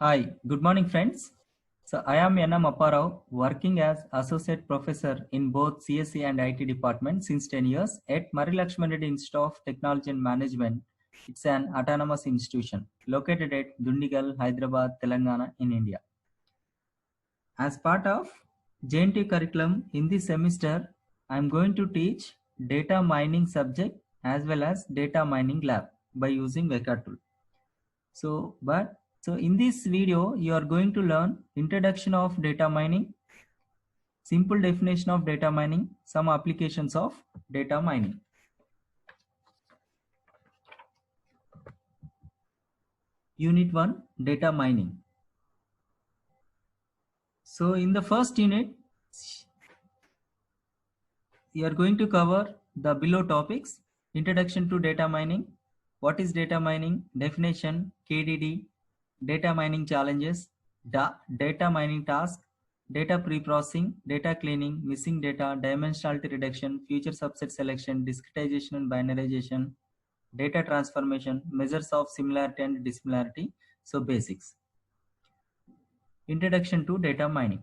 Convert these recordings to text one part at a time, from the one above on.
Hi, good morning, friends. So, I am N.M. Apparao, working as Associate Professor in both CSE and IT department since 10 years at Mari Lakshman Reddy Institute of Technology and Management. It's an autonomous institution located at Dundigal, Hyderabad, Telangana in India. As part of JNT curriculum in this semester, I am going to teach data mining subject as well as data mining lab by using Veka tool. So in this video, you are going to learn introduction of data mining, simple definition of data mining, some applications of data mining. Unit 1, data mining. So in the first unit, you are going to cover the below topics: introduction to data mining, what is data mining, definition, KDD, data mining challenges, data mining task, data pre-processing, data cleaning, missing data, dimensionality reduction, future subset selection, discretization and binarization, data transformation, measures of similarity and dissimilarity. So basics. Introduction to data mining.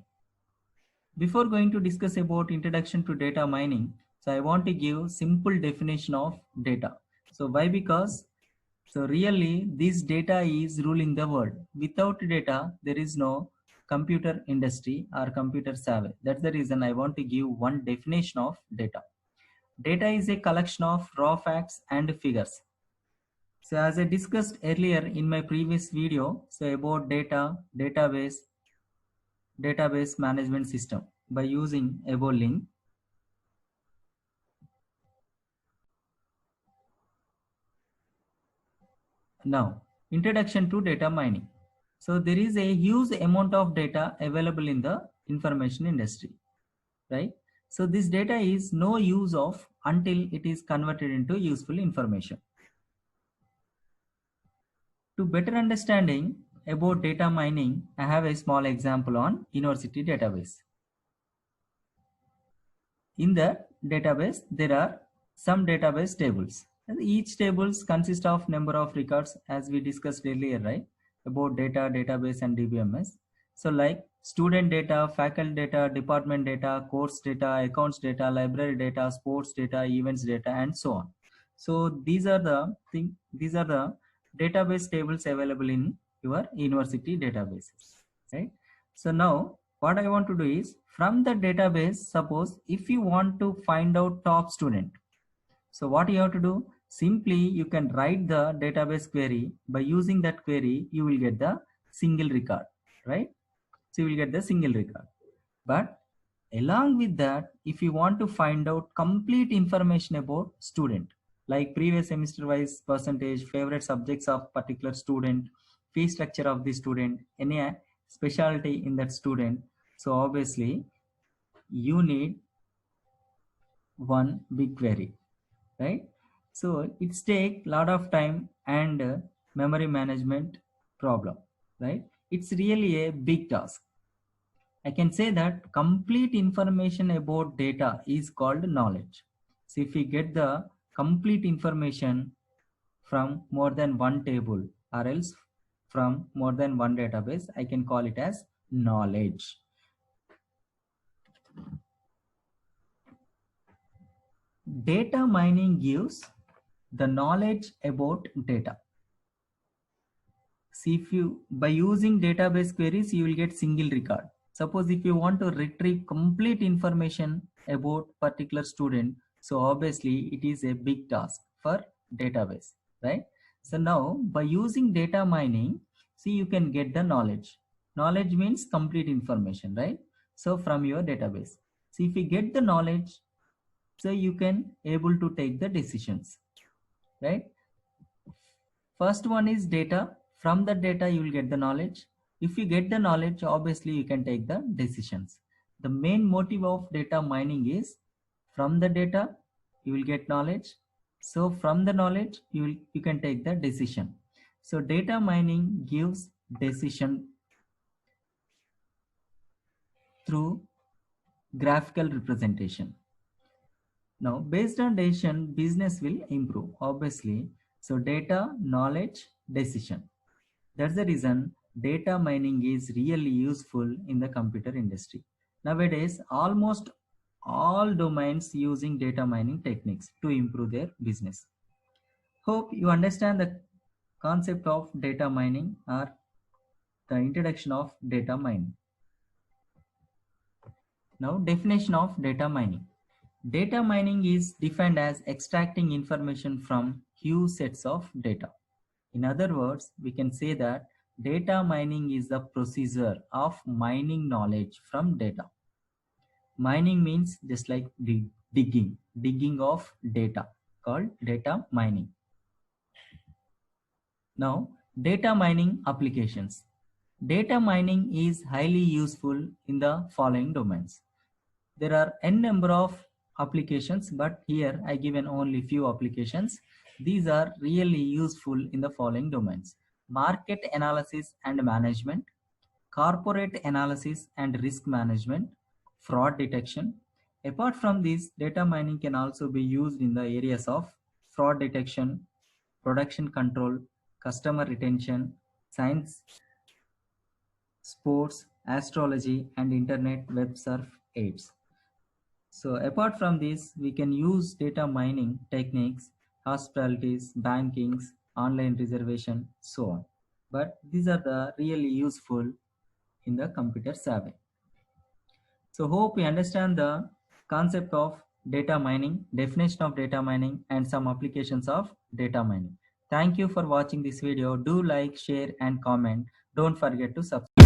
Before going to discuss about introduction to data mining, so I want to give simple definition of data. So why? Because so really this data is ruling the world. Without data, there is no computer industry or computer savvy. That's the reason I want to give one definition of data. Data is a collection of raw facts and figures. So as I discussed earlier in my previous video, so about database management system by using EvoLink. Now, introduction to data mining. So there is a huge amount of data available in the information industry, right? So this data is no use of until it is converted into useful information. To better understanding about data mining, I have a small example on university database. In the database, there are some database tables. And each tables consist of number of records, as we discussed earlier, right? About data, database, and DBMS. So like student data, faculty data, department data, course data, accounts data, library data, sports data, events data, and so on. So these are the database tables available in your university databases, right? So now what I want to do is, from the database, suppose if you want to find out top student, so what you have to do, simply you can write the database query. By using that query, you will get the single record, right? So you will get the single record. But along with that, if you want to find out complete information about student, like previous semester wise percentage, favorite subjects of particular student, fee structure of the student, any specialty in that student, so obviously you need one big query, right? So it's take lot of time and memory management problem, right? It's really a big task. I can say that complete information about data is called knowledge. So if we get the complete information from more than one table or else from more than one database, I can call it as knowledge. Data mining gives the knowledge about data. See, if you, by using database queries, you will get single record. Suppose if you want to retrieve complete information about particular student, so obviously it is a big task for database, right? So now by using data mining, see, you can get the knowledge. Knowledge means complete information, right? So from your database. See, if you get the knowledge, so you can able to take the decisions, right? First one is data. From the data, you will get the knowledge. If you get the knowledge, obviously you can take the decisions. The main motive of data mining is, from the data, you will get knowledge. So from the knowledge, you can take the decision. So data mining gives decision through graphical representation. Now, based on decision, business will improve, obviously. So data, knowledge, decision. That's the reason data mining is really useful in the computer industry. Nowadays, almost all domains using data mining techniques to improve their business. Hope you understand the concept of data mining or the introduction of data mining. Now, definition of data mining. Data mining is defined as extracting information from huge sets of data. In other words, we can say that data mining is the procedure of mining knowledge from data. Mining means just like digging of data, called data mining. Now, data mining applications. Data mining is highly useful in the following domains. There are n number of applications, but here I given only few applications. These are really useful in the following domains: market analysis and management, corporate analysis and risk management, fraud detection. Apart from this, data mining can also be used in the areas of fraud detection, production control, customer retention, science, sports, astrology, and internet web surf aids. So apart from this, we can use data mining techniques, hospitalities, bankings, online reservation, so on. But these are the really useful in the computer savvy. So hope you understand the concept of data mining, definition of data mining, and some applications of data mining. Thank you for watching this video. Do like, share, and comment. Don't forget to subscribe.